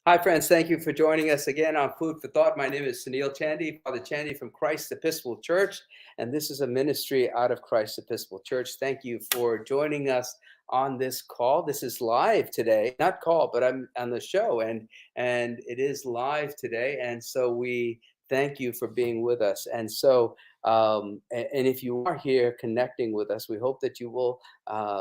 Hi, friends. Thank you for joining us again on Food for Thought. My name is Sunil Chandy, Father Chandy from Christ Episcopal Church, and this is a ministry out of Christ Episcopal Church. Thank you for joining us on this call. This is live today, not call, but I'm on the show, and it is live today. And so we thank you for being with us. And so, and if you are here connecting with us, we hope that you will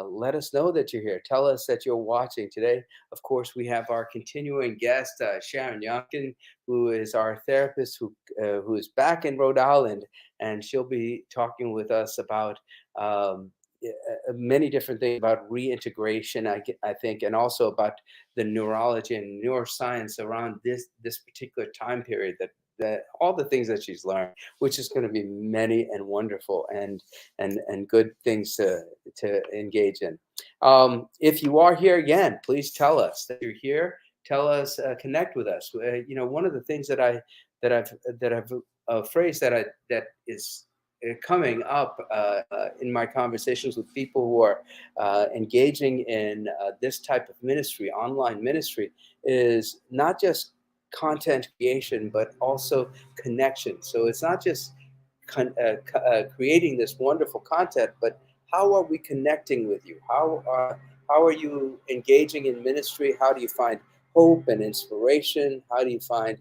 let us know that you're here. Tell us that you're watching today. Of course, we have our continuing guest, Sharon Younkin, who is our therapist who is back in Rhode Island, and she'll be talking with us about many different things about reintegration, I think, and also about the neurology and neuroscience around this particular time period that all the things that she's learned, which is going to be many and wonderful and good things to engage in. If you are here again, please tell us that you're here. Tell us, connect with us. One of the things that I've a phrase that is coming up in my conversations with people who are engaging in this type of ministry, online ministry, is not just content creation, but also connection. So it's not just creating this wonderful content, but how are we connecting with you? How are you engaging in ministry? How do you find hope and inspiration? How do you find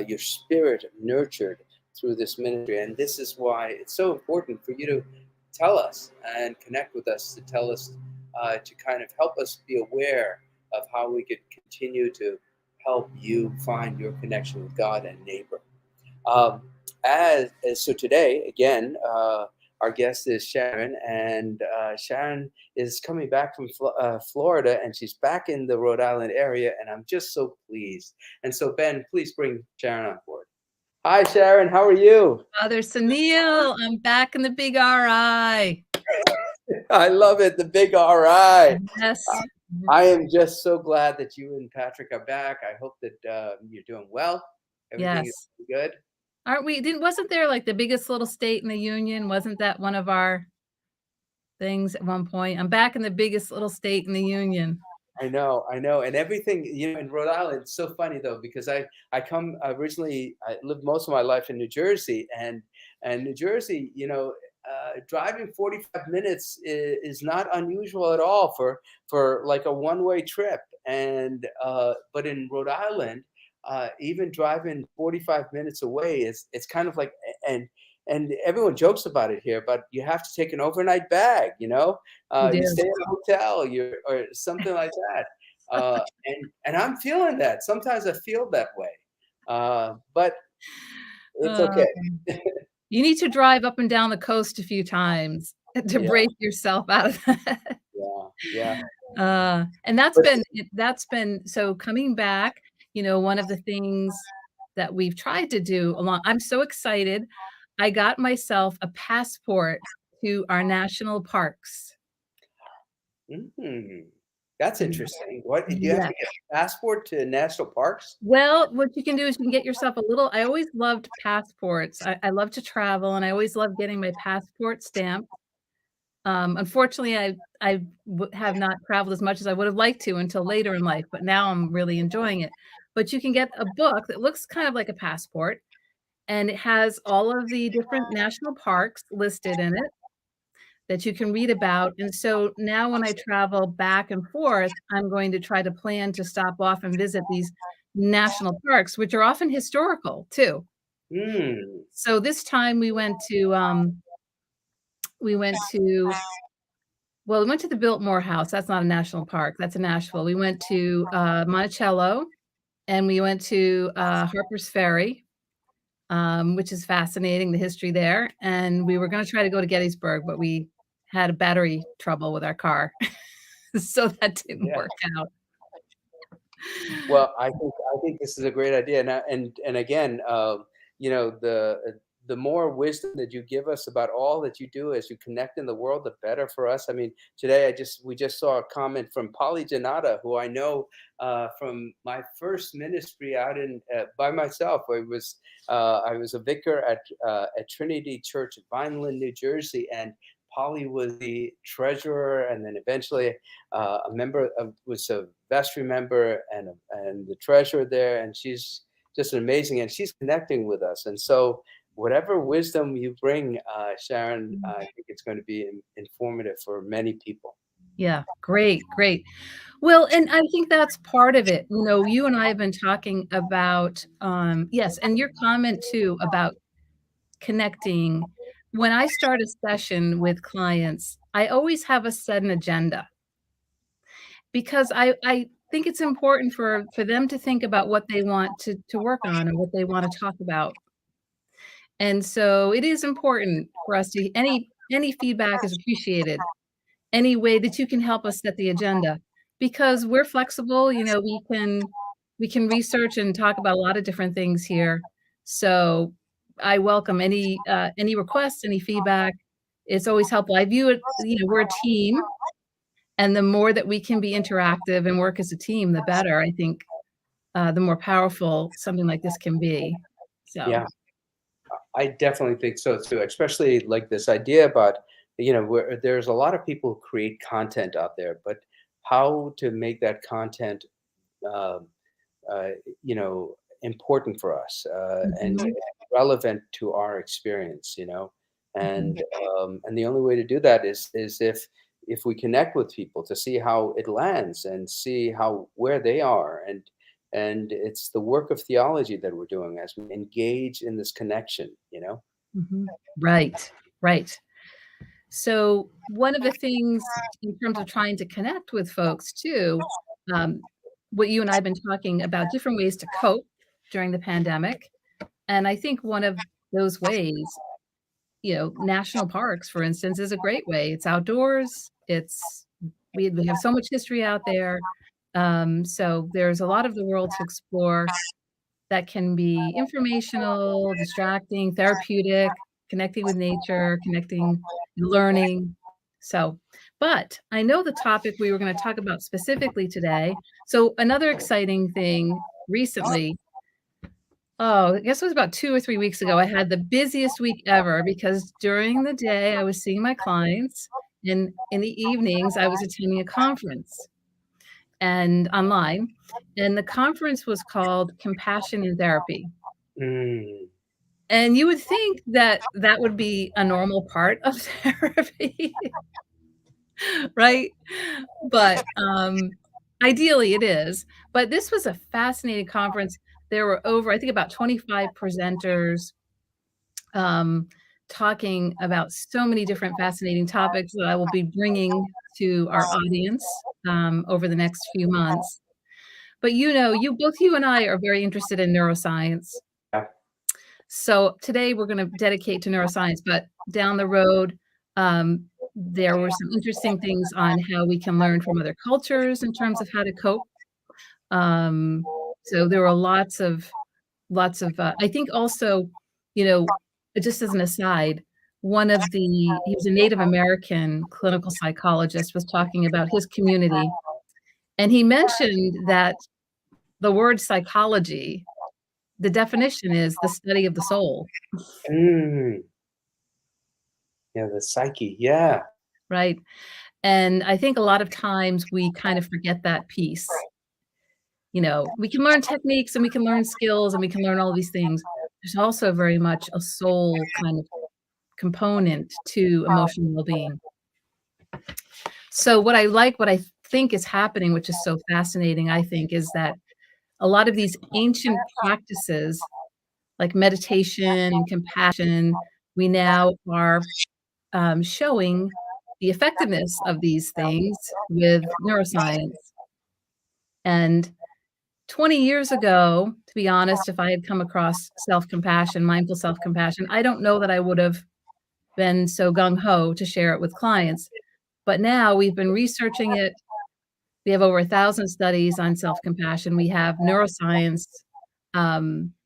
your spirit nurtured through this ministry? And this is why it's so important for you to tell us and connect with us, to tell us, to kind of help us be aware of how we could continue to help you find your connection with God and neighbor. So today, again, our guest is Sharon, and Sharon is coming back from Florida, and she's back in the Rhode Island area, and I'm just so pleased. And so, Ben, please bring Sharon on board. Hi, Sharon. How are you? Father Sunil, I'm back in the big RI. I love it, the big RI. Yes. I am just so glad that you and Patrick are back. I hope that you're doing well. Everything is good. Aren't we? Wasn't there like the biggest little state in the union? Wasn't that one of our things at one point? I'm back in the biggest little state in the union. I know. And everything, in Rhode Island, it's so funny though, because I lived most of my life in New Jersey, and New Jersey, driving 45 minutes is not unusual at all for like a one-way trip. And but in Rhode Island, even driving 45 minutes away it's kind of like, and everyone jokes about it here, but you have to take an overnight bag, you stay in a hotel, or something like that. And I'm feeling that. Sometimes I feel that way. But it's okay. You need to drive up and down the coast a few times to break yourself out of that. Yeah. And that's been so coming back, one of the things that we've tried to do I'm so excited. I got myself a passport to our national parks. That's interesting. What, do you have to get a passport to national parks? Well, what you can do is you can get yourself I always loved passports. I love to travel, and I always love getting my passport stamped. Unfortunately, I have not traveled as much as I would have liked to until later in life, but now I'm really enjoying it. But you can get a book that looks kind of like a passport, and it has all of the different national parks listed in it that you can read about. And so now when I travel back and forth, I'm going to try to plan to stop off and visit these national parks, which are often historical too. So this time we went to the Biltmore House. That's not a national park. That's in Nashville. We went to Monticello, and we went to Harper's Ferry, which is fascinating, the history there. And we were going to try to go to Gettysburg, but we had a battery trouble with our car. So that didn't work out. Well, I think this is a great idea. And again, the more wisdom that you give us about all that you do as you connect in the world, the better for us. I mean, today we just saw a comment from Polly Janata, who I know from my first ministry out in by myself. I was a vicar at Trinity Church, Vineland, New Jersey, and Polly was the treasurer, and then eventually a member of was a vestry member and the treasurer there, and she's just amazing, and she's connecting with us. And so, whatever wisdom you bring, Sharon, Mm. I think it's going to be informative for many people. Yeah, great, great. Well, and I think that's part of it. You know, you and I have been talking about, yes, and your comment too about connecting. When I start a session with clients, I always have a set an agenda because I think it's important for them to think about what they want to work on and what they want to talk about. And so it is important for us to any feedback is appreciated. Any way that you can help us set the agenda because we're flexible, you know, we can research and talk about a lot of different things here. So I welcome any requests, any feedback. It's always helpful. I view it, you know, we're a team, and the more that we can be interactive and work as a team, the better. I think the more powerful something like this can be. So, Yeah. I definitely think so too, especially like this idea about, where there's a lot of people who create content out there, but how to make that content, um, uh, important for us and mhm, relevant to our experience, mhm, and the only way to do that is if we connect with people to see how it lands and see how where they are and it's the work of theology that we're doing as we engage in this connection. mhm. Right, right. So one of the things in terms of trying to connect with folks too, um, what you and I have been talking about different ways to cope during the pandemic. And I think one of those ways, you know, national parks, for instance, is a great way. It's outdoors. We have so much history out there. So there's a lot of the world to explore that can be informational, distracting, therapeutic, connecting with nature, connecting, learning. So, but I know the topic we were going to talk about specifically today. So, another exciting thing recently, oh, I guess it was about 2 or 3 weeks ago, I had the busiest week ever because during the day I was seeing my clients, and in the evenings I was attending a conference and online, and the conference was called Compassion in Therapy. Mm. And you would think that that would be a normal part of therapy, right? But, ideally, it is. But this was a fascinating conference. There were over, I think, about 25 presenters, um, talking about so many different fascinating topics that I will be bringing to our audience, over the next few months. But, you know, you and I are very interested in neuroscience. Yeah. So today we're gonna dedicate to neuroscience, but down the road, there were some interesting things on how we can learn from other cultures in terms of how to cope. Um, so there were I think also, you know, just as an aside, he was a Native American clinical psychologist, was talking about his community, and he mentioned that the word psychology, the definition is the study of the soul. Mm. Yeah, the psyche. Yeah. Right? And I think a lot of times we kind of forget that piece. You know, we can learn techniques and we can learn skills and we can learn all these things. There's also very much a soul kind of component to emotional well-being. So what I think is happening, which is so fascinating, I think, is that a lot of these ancient practices like meditation and compassion, we now are showing the effectiveness of these things with neuroscience. And 20 years ago, to be honest, if I had come across self-compassion, mindful self-compassion, I don't know that I would have been so gung ho to share it with clients. But now we've been researching it. We have over 1,000 studies on self-compassion. We have neuroscience,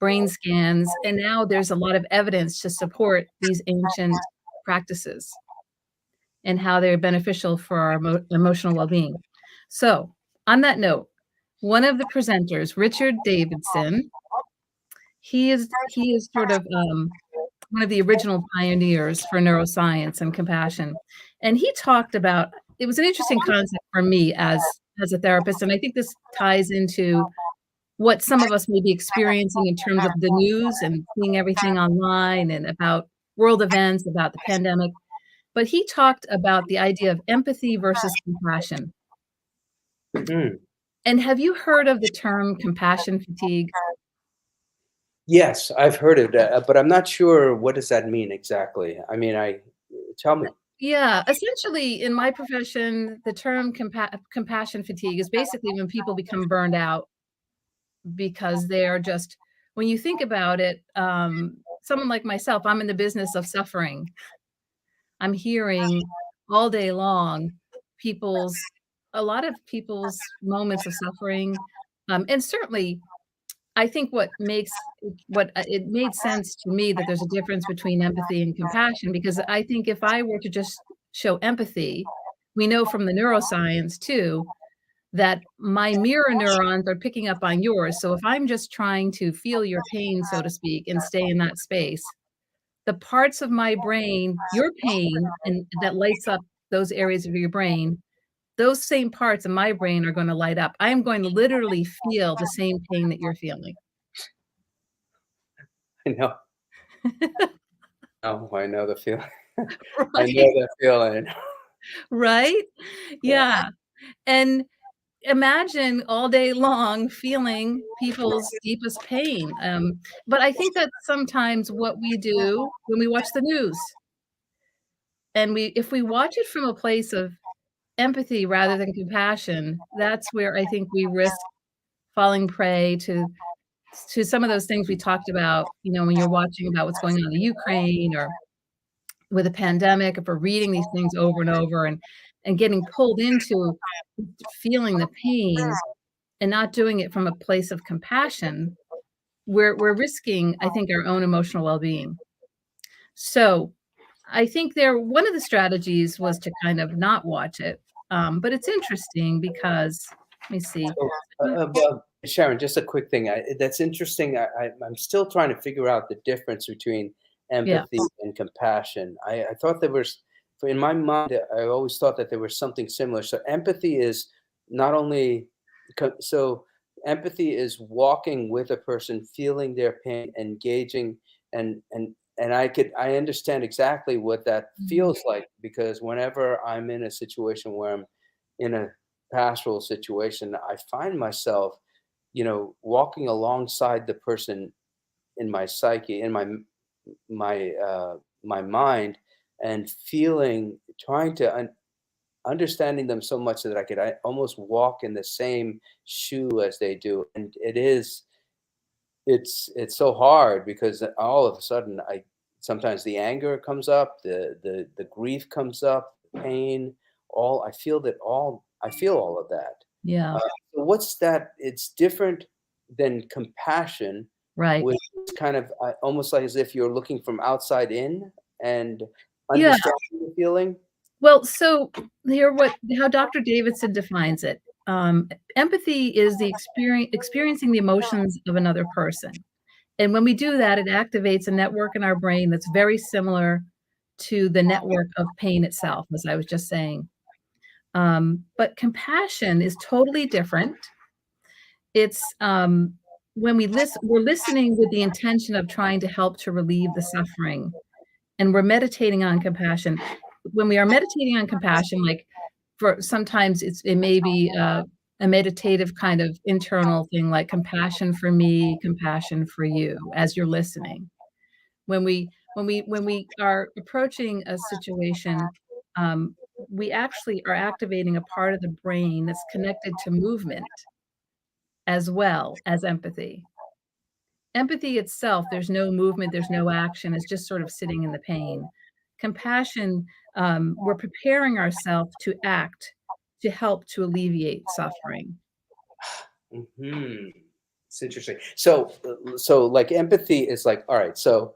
brain scans, and now there's a lot of evidence to support these ancient practices and how they're beneficial for our emotional well-being. So, on that note, one of the presenters, Richard Davidson, he is sort of, one of the original pioneers for neuroscience and compassion, and he talked about it was an interesting concept for me as a therapist, and I think this ties into what some of us may be experiencing in terms of the news and seeing everything online and about world events, about the pandemic. But he talked about the idea of empathy versus compassion. Mm. And have you heard of the term compassion fatigue? Yes, I've heard of that, but I'm not sure what does that mean exactly. I mean, tell me. Yeah, essentially, in my profession, the term compassion fatigue is basically when people become burned out because they are just when you think about it, someone like myself, I'm in the business of suffering. I'm hearing all day long people's a lot of people's moments of suffering, and certainly, I think it made sense to me that there's a difference between empathy and compassion because I think if I were to just show empathy, we know from the neuroscience too that my mirror neurons are picking up on yours. So if I'm just trying to feel your pain, so to speak, and stay in that space, the parts of my brain, your pain, and that lights up those areas of your brain, those same parts of my brain are gonna light up. I am going to literally feel the same pain that you're feeling. I know. Oh, I know the feeling. I Right, know that feeling. right? Yeah. Yeah, and imagine all day long feeling people's deepest pain, but I think that's sometimes what we do when we watch the news, and we if we watch it from a place of empathy rather than compassion, that's where I think we risk falling prey to some of those things we talked about, when you're watching about what's going on in Ukraine or with a pandemic, if we're reading these things over and over and getting pulled into feeling the pain and not doing it from a place of compassion, we're risking, I think, our own emotional well-being. So, I think one of the strategies was to kind of not watch it, but it's interesting because let me see. So, well, Sharon, just a quick thing. That's interesting. I'm still trying to figure out the difference between Yeah. empathy and compassion. I thought there was, in my mind, I always thought that there was something similar. So empathy is not only, so empathy is walking with a person, feeling their pain, engaging, and I understand exactly what that Mhm. feels like because whenever I'm in a situation where I'm in a pastoral situation, I find myself, walking alongside the person in my psyche, in my mind, and trying to understanding them so much that I almost walk in the same shoe as they do, and it's so hard because all of a sudden I sometimes the anger comes up, the grief comes up, the pain, all I feel all of that. Yeah, Uh, so what's that? It's different than compassion, right. which is kind of almost like as if you're looking from outside in and Yeah. understanding the feeling. Well, so here what how Dr. Davidson defines it. Empathy is the experiencing the emotions of another person. And when we do that, it activates a network in our brain that's very similar to the network of pain itself, as I was just saying. But compassion is totally different. It's when we're listening with the intention of trying to help to relieve the suffering, and we're meditating on compassion. When we are meditating on compassion, like for sometimes it may be a meditative kind of internal thing, like compassion for me, compassion for you, as you're listening. When we are approaching a situation, we actually are activating a part of the brain that's connected to movement as well as empathy. Empathy itself, there's no movement, there's no action, it's just sort of sitting in the pain. Compassion, we're preparing ourselves to act to help to alleviate suffering. Mhm. It's interesting. So like empathy is like, all right. So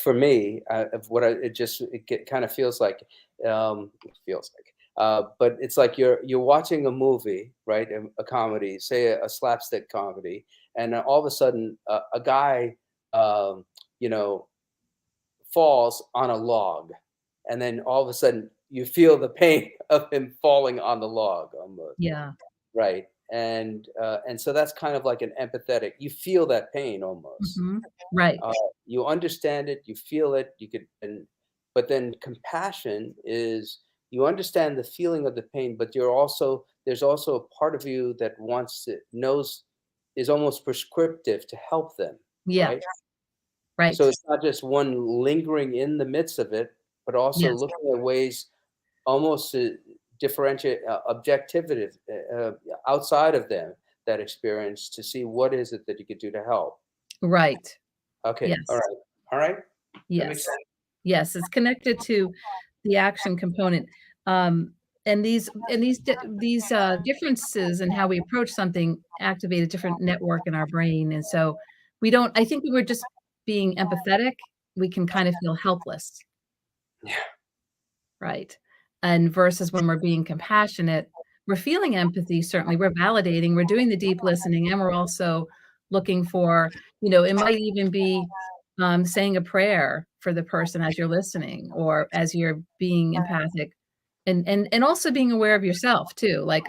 for me, of what it kind of feels like, but it's like you're watching a movie, right? A comedy, say a slapstick comedy, and then all of a sudden, a guy, um, you know, falls on a log, and then all of a sudden you feel the pain of him falling on the log almost, Yeah. right? And so that's kind of like an empathetic. You feel that pain almost. Mhm. Right. Uh, you understand it, you feel it, you could, and but then compassion is you understand the feeling of the pain, but there's also a part of you that wants to knows is almost prescriptive to help them, Yeah. right? So Right. it's not just one lingering in the midst of it, but also Yes. looking at ways almost to differentiate objectivity outside of them that experience to see what is it that you could do to help. Right. Okay, all Yes. right, all right, that makes Yes. sense. Yes, it's connected to the action component. Um, and these differences in how we approach something activate a different network in our brain, and so we don't I think when we're just being empathetic, we can kind of feel helpless, Yeah, right? And versus when we're being compassionate, we're feeling empathy, certainly, we're validating, we're doing the deep listening, and we're also looking for it might even be, saying a prayer for the person as you're listening or as you're being empathic, and also being aware of yourself too, like,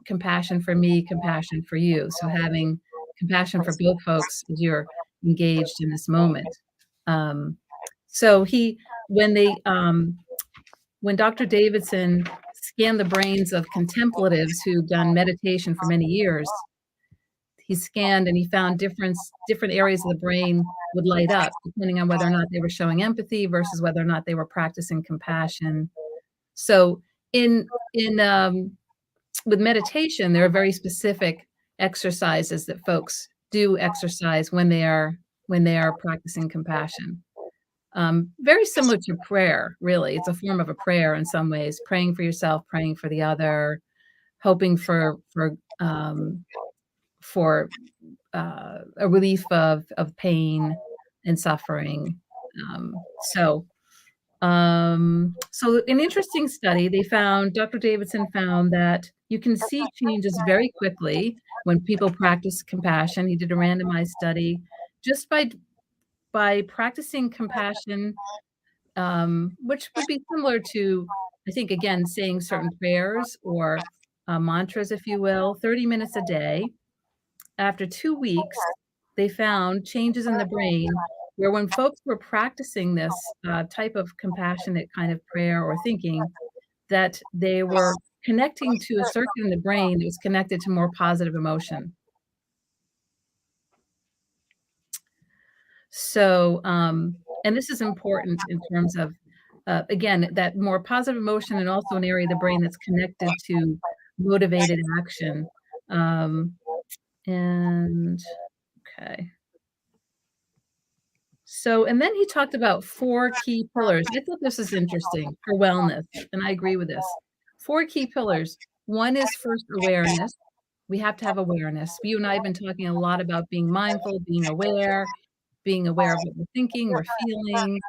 compassion for me, compassion for you, so having compassion for both folks as you're engaged in this moment. Um, so he when they, when Dr. Davidson scanned the brains of contemplatives who'd done meditation for many years, he scanned and he found different areas of the brain would light up depending on whether or not they were showing empathy versus whether or not they were practicing compassion. So in with meditation, there are very specific exercises that folks do exercise when they are practicing compassion. Very similar to prayer, really. It's a form of a prayer in some ways, praying for yourself, praying for the other, hoping for a relief of pain and suffering. So an interesting study, Dr. Davidson found that you can see changes very quickly when people practice compassion. He did a randomized study just by practicing compassion, which would be similar to, I think, again, saying certain prayers or mantras, if you will, 30 minutes a day. After 2 weeks, they found changes in the brain where when folks were practicing this type of compassionate kind of prayer or thinking, that they were connecting to a circuit in the brain that was connected to more positive emotion. So, and this is important in terms of, again, that more positive emotion and also an area of the brain that's connected to motivated action. Um, and okay. So, and then he talked about 4 key pillars. I thought this is interesting for wellness, and I agree with this. 4 key pillars. One is first awareness. We have to have awareness. You and I have been talking a lot about being mindful, being aware of what we're thinking, we're feeling,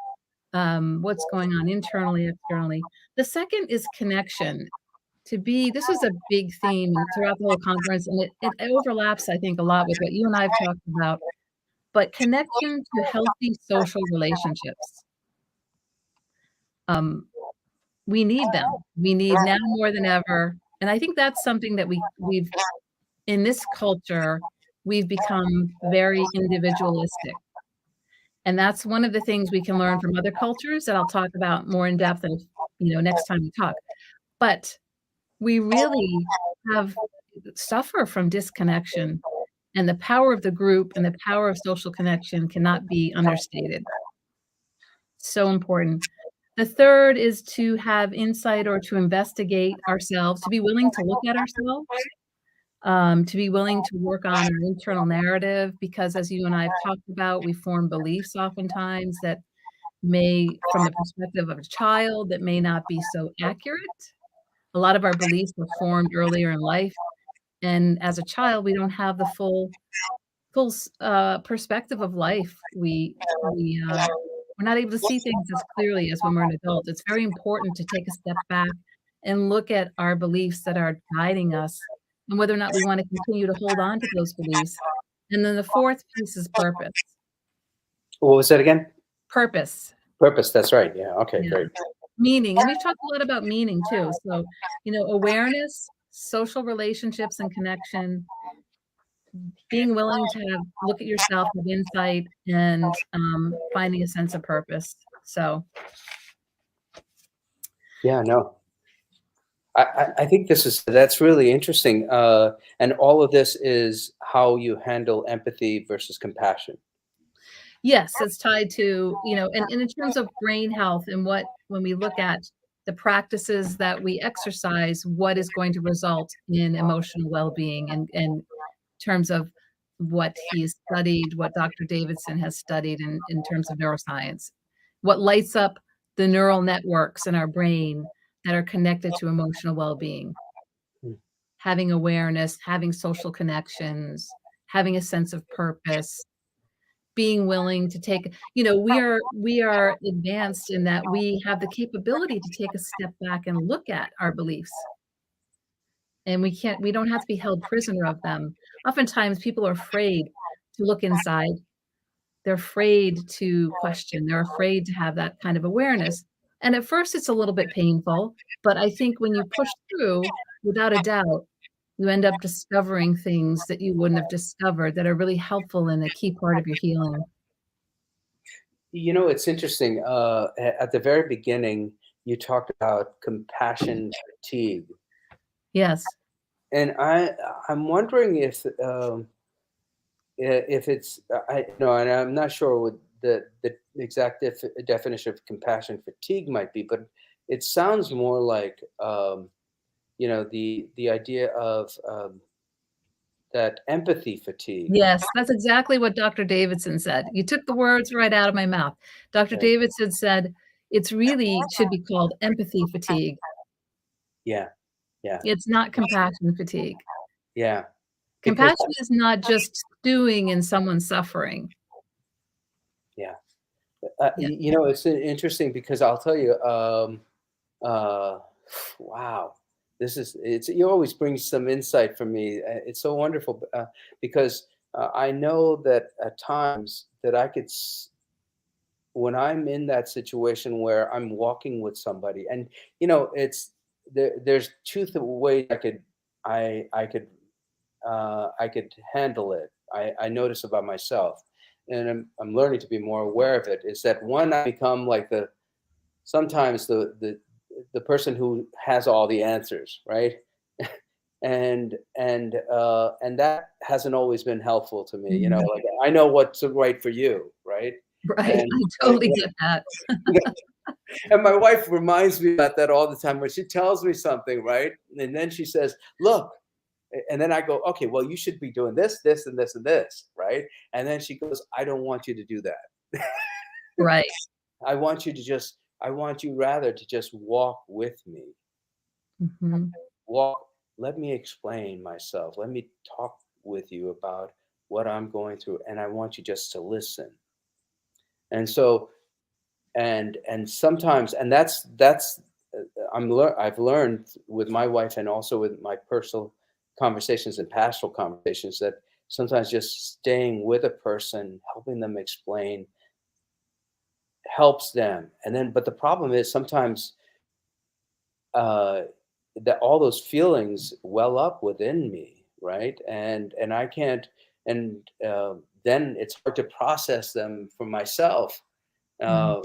what's going on internally, externally. The second is connection. This was a big theme throughout the whole conference, and it overlaps, I think, a lot with what you and I have talked about, but connection to healthy social relationships. Um, we need them. We need now more than ever, and I think that's something that we've in this culture, we've become very individualistic, and that's one of the things we can learn from other cultures that I'll talk about more in depth and, next time we talk. But we really have suffer from disconnection, and the power of the group and the power of social connection cannot be understated. So important. The third is to have insight or to investigate ourselves, to be willing to look at ourselves, to be willing to work on our internal narrative, because as you and I have talked about, we form beliefs oftentimes that from the perspective of a child, that may not be so accurate. A lot of our beliefs were formed earlier in life, and as a child, we don't have the full perspective of life. We're not able to see things as clearly as when we're an adult. It's very important to take a step back and look at our beliefs that are guiding us and whether or not we wanna continue to hold on to those beliefs. And then the fourth piece is purpose. What was that again? Purpose. Purpose, that's right. Yeah, okay, Yeah. great. Meaning, and we've talked a lot about meaning too. So, awareness, social relationships and connection, being willing to look at yourself with insight and, finding a sense of purpose. So, Yeah, no. I think that's really interesting, and all of this is how you handle empathy versus compassion. yes, it's tied to, and in terms of brain health and when we look at the practices that we exercise, what is going to result in emotional well-being and terms of what he's studied, what Dr. Davidson has studied in terms of neuroscience. What lights up the neural networks in our brain that are connected to emotional well-being. Mm. Having awareness, having social connections, having a sense of purpose, being willing to take we are advanced in that we have the capability to take a step back and look at our beliefs, and we don't have to be held prisoner of them. Oftentimes, people are afraid to look inside. They're afraid to question. They're afraid to have that kind of awareness, and at first, it's a little bit painful, but I think when you push through, without a doubt, you end up discovering things that you wouldn't have discovered that are really helpful and a key part of your healing. It's interesting, at the very beginning, you talked about compassion fatigue, Yes. and I'm wondering if it's and I'm not sure what the exact definition of compassion fatigue might be, but it sounds more like, the idea of, that empathy fatigue. Yes, that's exactly what Dr. Davidson said. You took the words right out of my mouth. Dr. Right. Davidson said, "It's really should be called empathy fatigue. Yeah, yeah, It's not compassion fatigue." yeah, because Compassion is not just stewing in someone's suffering. yeah, Yeah. it's interesting because I'll tell you, uh, wow, you always bring some insight for me. It's so wonderful, because I know that at times that when I'm in that situation where I'm walking with somebody, and it's there's ways I could I could handle it. I notice about myself, and I'm learning to be more aware of it. Is that one, I become like sometimes the person who has all the answers, right? And that hasn't always been helpful to me. Mhm. Like, I know what's right for you, right? Right, And I totally get that. and my wife reminds me about that all the time when she tells me something, right? And then she says, "Look," and then I go, "Okay, well, you should be doing this, this, and this, and this," right? And then she goes, "I don't want you to do that. Right. I want you rather to just walk with me. Mhm. Walk, let me explain myself. Let me talk with you about what I'm going through, and I want you just to listen." And so, and sometimes, and that's I've learned with my wife and also with my personal conversations and pastoral conversations that sometimes just staying with a person, helping them explain, helps them. And then, but the problem is sometimes, uh, that all those feelings well up within me, right? And I can't, and then it's hard to process them for myself. Mm. Uh,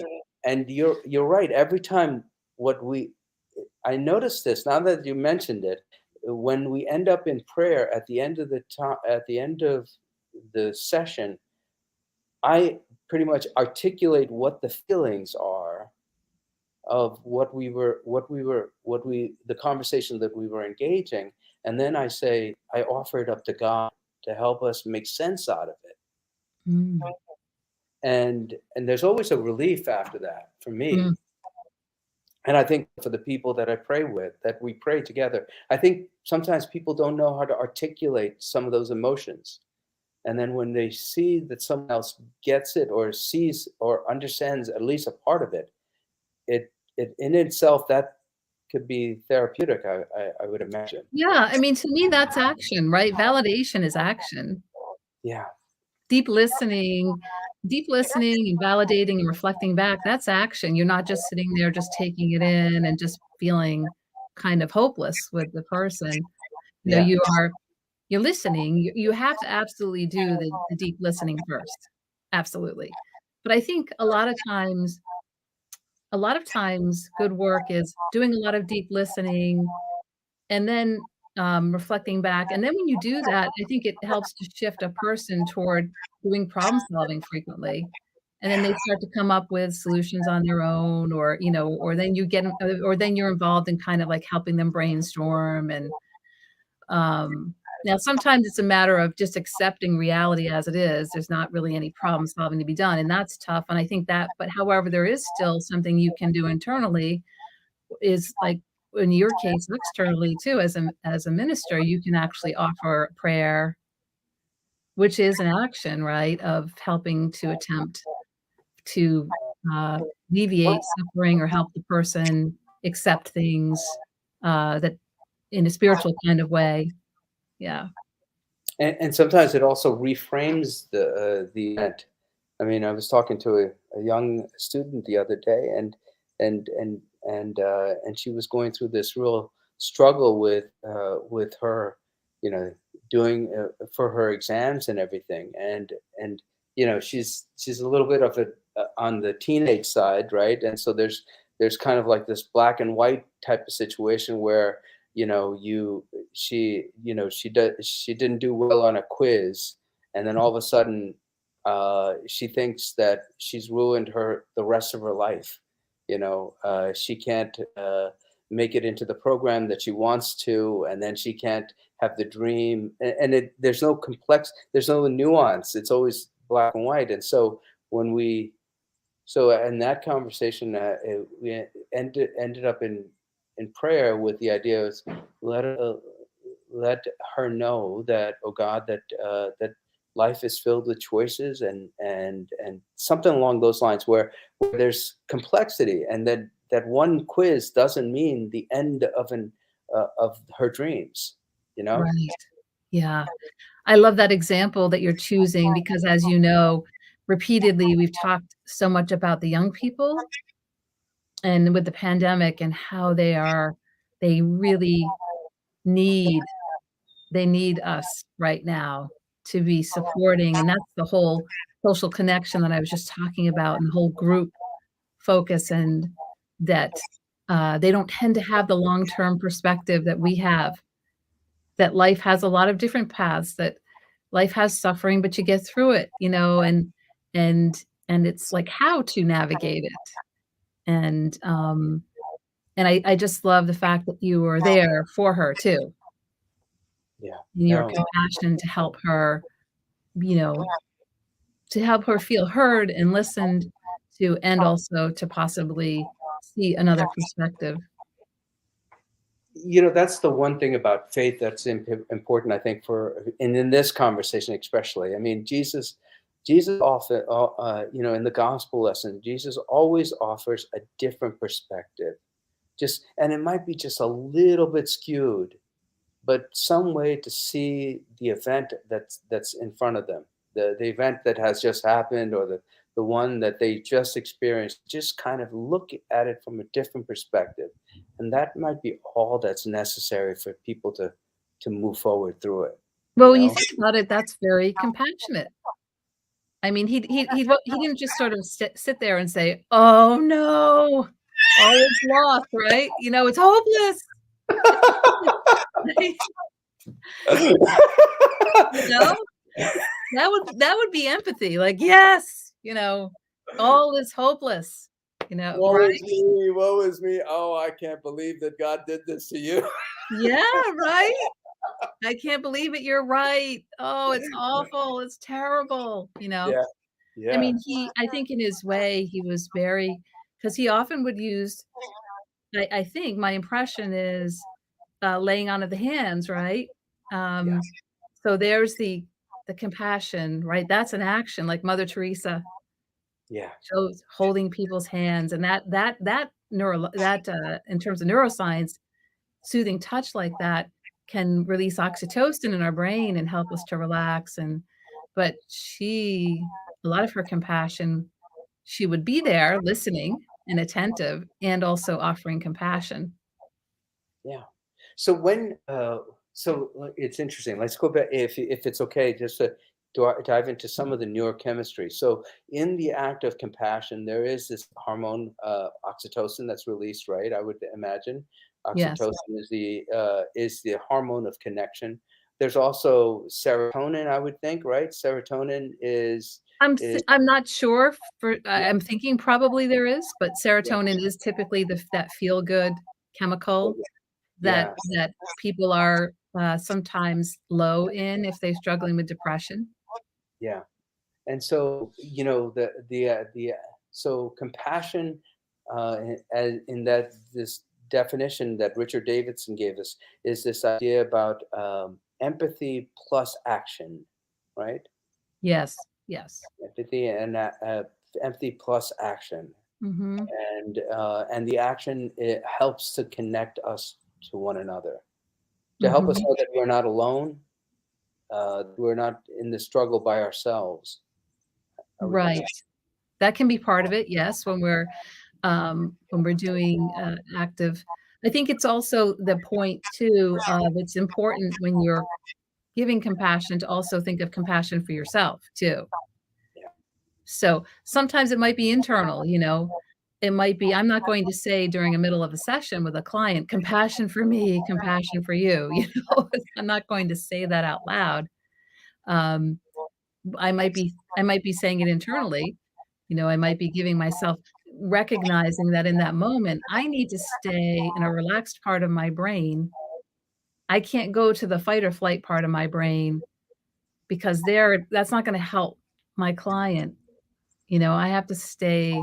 and you're right. Every time, what we I noticed this now that you mentioned it, when we end up in prayer at the end of at the end of the session, I pretty much articulate what the feelings are of the conversation that we were engaging, and then I offer it up to God to help us make sense out of it. Mm. And there's always a relief after that for Mm. me. And I think for the people that I pray with, that we pray together, I think sometimes people don't know how to articulate some of those emotions. And then when they see that someone else gets it or sees or understands at least a part of it, it in itself, that could be therapeutic, I would imagine. Yeah, I mean, to me, that's action, right? Validation is action. Yeah. Deep listening, deep listening and validating and reflecting back, that's action. You're not just sitting there just taking it in and just feeling kind of hopeless with the person. You know, Yeah. you're listening. You have to absolutely do the deep listening first. Absolutely. But I think a lot of times good work is doing a lot of deep listening and then, reflecting back, and then when you do that, I think it helps to shift a person toward doing problem solving frequently, and then they start to come up with solutions on their own or, or then you get 'em or then you're involved in kind of, like, helping them brainstorm and, now sometimes it's a matter of just accepting reality as it is. There's not really any problem solving to be done, and that's tough, and I think that but however, there is still something you can do internally is like in your case, externally too, as a minister, you can actually offer prayer, which is an action, right, of helping to attempt to, uh, alleviate suffering or help the person accept things, that in a spiritual kind of way. Yeah. And sometimes it also reframes the event. I mean, I was talking to a young student the other day, and and and she was going through this real struggle with her, you know, doing for her exams and everything, and she's a little bit of a on the teenage side, right? And so there's kind of like this black and white type of situation where you know you she didn't do well on a quiz, and then all of a sudden she thinks that she's ruined the rest of her life. She can't make it into the program that she wants to, and then she can't have the dream. There's no nuance. It's always black and white. And so when we so in that conversation, we ended up in prayer with the idea is let her, let her know that, oh God, that life is filled with choices, and something along those lines where there's complexity, and that one quiz doesn't mean the end of her dreams, you know? Right. Yeah. I love that example that you're choosing because as you know, repeatedly, we've talked so much about the young people and with the pandemic and how they really need they need us right now to be supporting, and that's the whole social connection that I was just talking about and the whole group focus and that, they don't tend to have the long-term perspective that we have, that life has a lot of different paths, that life has suffering, but you get through it, and and it's like how to navigate it, and, I just love the fact that you were there for her too, Yeah. and your No. compassion to help her, you know, to help her feel heard and listened to, and also to possibly see another perspective. That's the one thing about faith that's important, I think, for and in this conversation especially. I mean, Jesus often, in the gospel lesson, Jesus always offers a different perspective. And it might be just a little bit skewed, but some way to see the event that's in front of them, the event that has just happened, or the one that they just experienced. Just kind of look at it from a different perspective, and that might be all that's necessary for people to move forward through it. Well, You when you know? think about it, that's very compassionate. I mean, he didn't just sort of sit there and say, "Oh, no, all is lost," right? It's hopeless. It's hopeless, right? You know? That would be empathy, like, "Yes," "all is hopeless," Woe right? is me! Woe is me! Oh, I can't believe that God did this to you. Yeah, right? "I can't believe it, you're right. Oh, it's awful, it's terrible," Yeah, I yeah, mean, I think in his way, he was very, because he often would use I think my impression is, laying on of the hands, right? yeah, Um, so there's the compassion, right? That's an action, like Mother Teresa yeah, shows holding people's hands, and in terms of neuroscience, soothing touch like that can release oxytocin in our brain and help us to relax, but she a lot of her compassion, she would be there listening and attentive and also offering compassion. Yeah. So it's interesting. Let's go back, if it's okay, just to dive into some of the neurochemistry. So in the act of compassion, there is this hormone, oxytocin, that's released, right? I would imagine. Yes. Oxytocin is the hormone of connection. There's also serotonin, I would think, right? Serotonin is I'm not sure for yeah, I'm thinking probably there is, but yeah, serotonin is typically that feel good chemical that yeah, people are, sometimes low in if they're struggling with depression. yeah. And so, so compassion, in that this definition that Richard Davidson gave us, is this idea about empathy plus action, right? Yes, yes. Empathy and empathy plus action, Mhm, and the action, it helps to connect us to one another, to help us mhm. know that we're not alone, we're not in the struggle by ourselves. I would think. Right. That can be part of it, yes, when we're doing, active I think it's also the point too of it's important when you're giving compassion to also think of compassion for yourself too. Yeah, So, sometimes it might be internal, it might be I'm not going to say during a middle of a session with a client, "Compassion for me, compassion for you," I'm not going to say that out loud. Um, I might be saying it internally, I might be giving myself recognizing that in that moment, I need to stay in a relaxed part of my brain. I can't go to the fight or flight part of my brain because that's not gonna help my client. I have to stay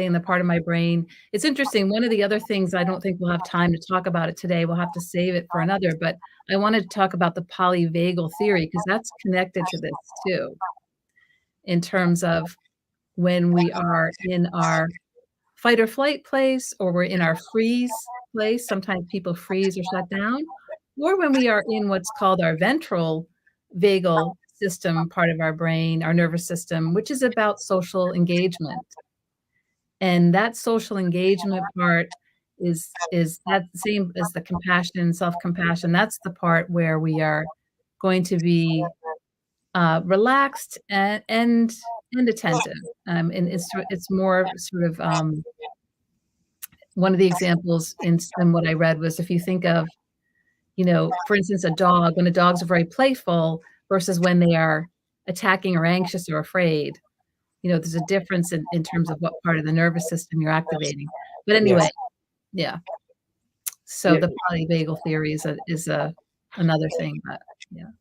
in the part of my brain it's interesting, one of the other things I don't think we'll have time to talk about it today, we'll have to save it for another, but I wanted to talk about the polyvagal theory because that's connected to this too, in terms of when we are in our fight or flight place or we're in our freeze place, sometimes people freeze or shut down, or when we are in what's called our ventral vagal system part of our brain, our nervous system, which is about social engagement. And that social engagement part is that same as the compassion, self-compassion, that's the part where we are going to be, relaxed and attentive, and it's more sort of, one of the examples in what I read was if you think of, for instance, a dog, when the dogs are very playful versus when they are attacking or anxious or afraid. There's a difference in terms of what part of the nervous system you're activating. But yes, anyway, yeah. So yeah, the polyvagal theory is another thing, but yeah.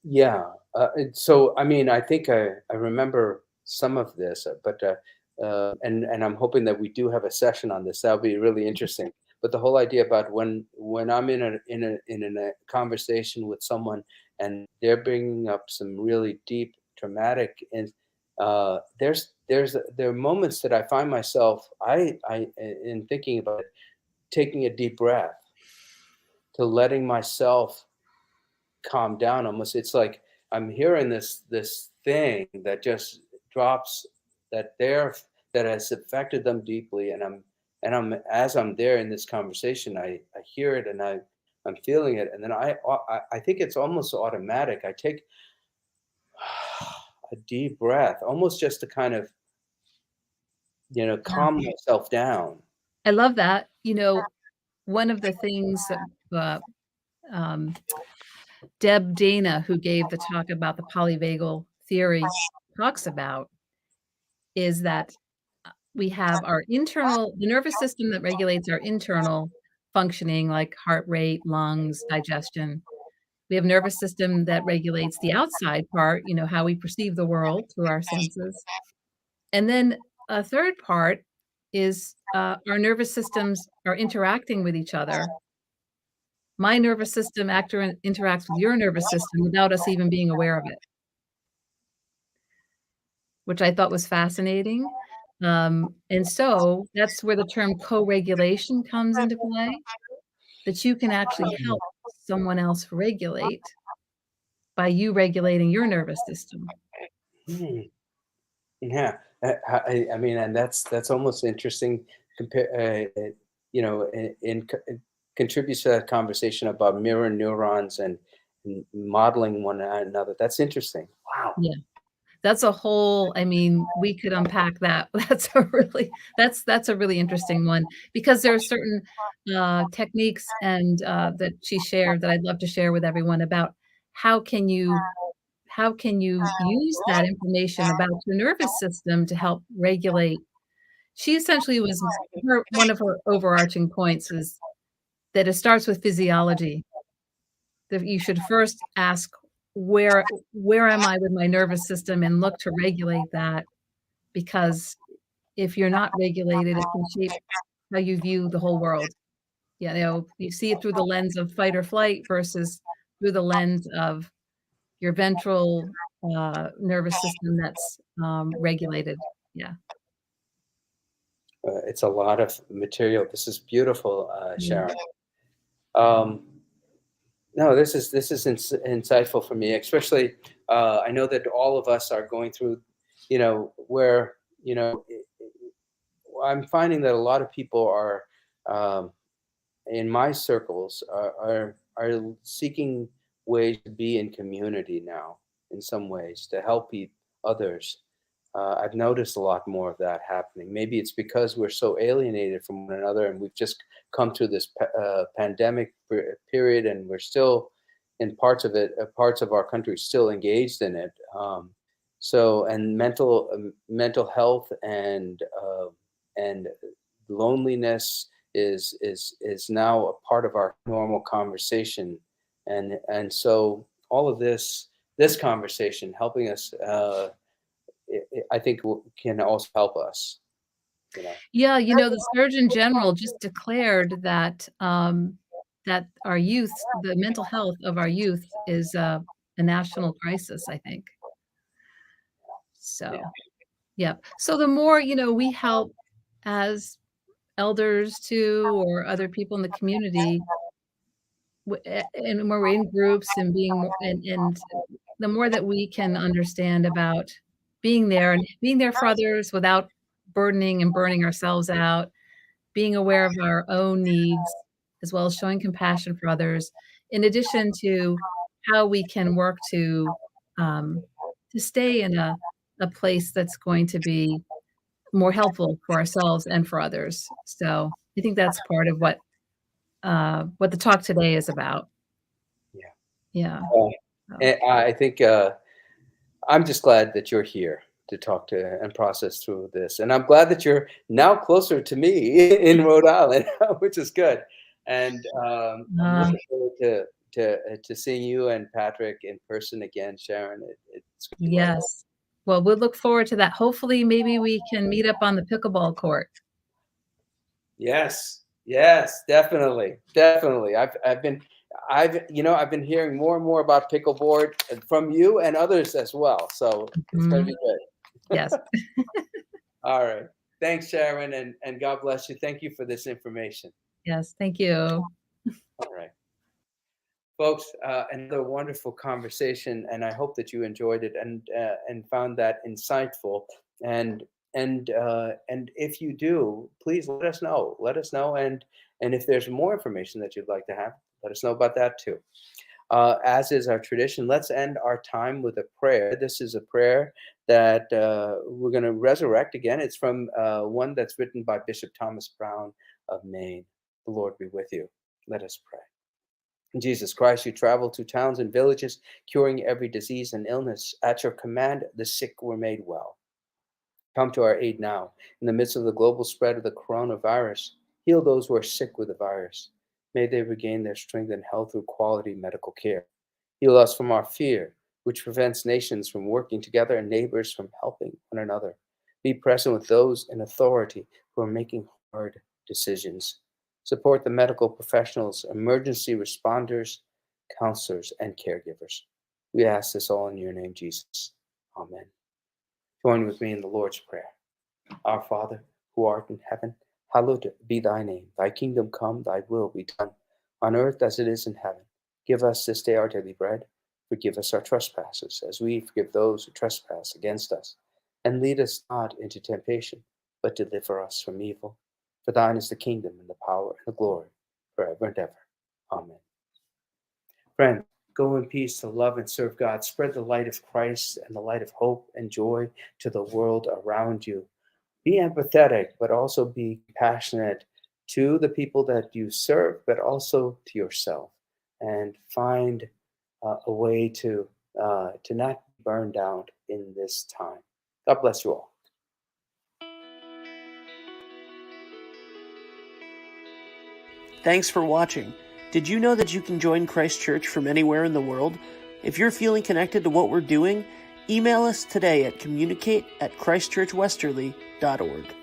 yeah. And so, I mean, I think I remember some of this, and I'm hoping that we do have a session on this. That'll be really interesting. But the whole idea about when I'm in a conversation with someone and they're bringing up some really deep, traumatic, and there are moments that I find myself in thinking about it, taking a deep breath, to letting myself calm down. Almost, it's like I'm hearing this thing that just drops, that has affected them deeply, and I'm as I'm there in this conversation, I hear it, and I'm feeling it, and then I think it's almost automatic. I take a deep breath, almost just to kind of, Yeah. calm myself down. I love that. One of the things that, uh, um, Deb Dana, who gave the talk about the polyvagal theory, talks about is that we have the nervous system that regulates our internal functioning, like heart rate, lungs, digestion. We have nervous system that regulates the outside part, how we perceive the world through our senses. And then a third part is, our nervous systems are interacting with each other. My nervous system interacts with your nervous system without us even being aware of it, which I thought was fascinating. And so that's where the term co-regulation comes into play, that you can actually help someone else regulate by you regulating your nervous system. Hmm. Yeah, I mean, and that's almost interesting. Compare, contributes to that conversation about mirror neurons and modeling one another. That's interesting. Wow. Yeah. That's a whole I mean, we could unpack that. That's a really interesting one because there are certain, techniques and, that she shared that I'd love to share with everyone about how can you how can you use that information about your nervous system to help regulate she essentially was her one of her overarching points is that it starts with physiology, that you should first ask, "Where am I with my nervous system?" and look to regulate that because if you're not regulated, it can shape how you view the whole world. You know, you see it through the lens of fight or flight versus through the lens of your ventral, nervous system that's, regulated. Yeah. It's a lot of material. This is beautiful, Yeah. Sharon. Um, no, this is insightful for me, especially. I know that all of us are going through, where I'm finding that a lot of people are. In my circles are seeking ways to be in community now in some ways to help others. I've noticed a lot more of that happening. Maybe it's because we're so alienated from one another and we've just come through this pandemic period and we're still in parts of it, parts of our country still engaged in it. So and mental health and loneliness is now a part of our normal conversation, and so all of this conversation helping us, I think can also help us. You know. Yeah, you know, the Surgeon General just declared that, that our youth the mental health of our youth is, a national crisis, I think. Yeah. So, yeah. So the more, we help as elders too, or other people in the community, and when we're in groups and being more and the more that we can understand about being there and being there for others without burdening and burning ourselves out, being aware of our own needs, as well as showing compassion for others, in addition to how we can work to stay in a place that's going to be more helpful for ourselves and for others. So, I think that's part of what the talk today is about. Yeah. Yeah. Well, So, and I think I'm just glad that you're here to talk to and process through this, and I'm glad that you're now closer to me in Rhode Island, which is good. And I'm uh, looking forward to seeing you and Patrick in person again, Sharon. It's going to be lovely. yes. Well, we'll look forward to that. Hopefully, maybe we can meet up on the pickleball court. Yes, yes, definitely, definitely. I've been hearing more and more about pickleboard from you and others as well. So it's going to Mhm. be good. Yes. All right. Thanks, Sharon, and God bless you. Thank you for this information. Yes. Thank you. All right. Folks, another wonderful conversation, and I hope that you enjoyed it and found that insightful. And and if you do, please let us know. Let us know, and if there's more information that you'd like to have, let us know about that too. As is our tradition, let's end our time with a prayer. This is a prayer that we're going to resurrect again. It's from one that's written by Bishop Thomas Brown of Maine. The Lord be with you. Let us pray. Jesus Christ, you traveled to towns and villages, curing every disease and illness. At your command, the sick were made well. Come to our aid now. In the midst of the global spread of the coronavirus, heal those who are sick with the virus. May they regain their strength and health through quality medical care. Heal us from our fear, which prevents nations from working together and neighbors from helping one another. Be present with those in authority who are making hard decisions. Support the medical professionals, emergency responders, counselors, and caregivers. We ask this all in your name, Jesus. Amen. Join with me in the Lord's Prayer. Our Father, who art in heaven, hallowed be thy name. Thy kingdom come, thy will be done, on earth as it is in heaven. Give us this day our daily bread. Forgive us our trespasses, as we forgive those who trespass against us. And lead us not into temptation, but deliver us from evil. For thine is the kingdom, and the power, and the glory, forever and ever. Amen. Friends, go in peace to love and serve God. Spread the light of Christ and the light of hope and joy to the world around you. Be empathetic, but also be compassionate to the people that you serve, but also to yourself. And find a way to not burn down in this time. God bless you all. Thanks for watching. Did you know that you can join Christ Church from anywhere in the world? If you're feeling connected to what we're doing, email us today at communicate@christchurchwesterly.org.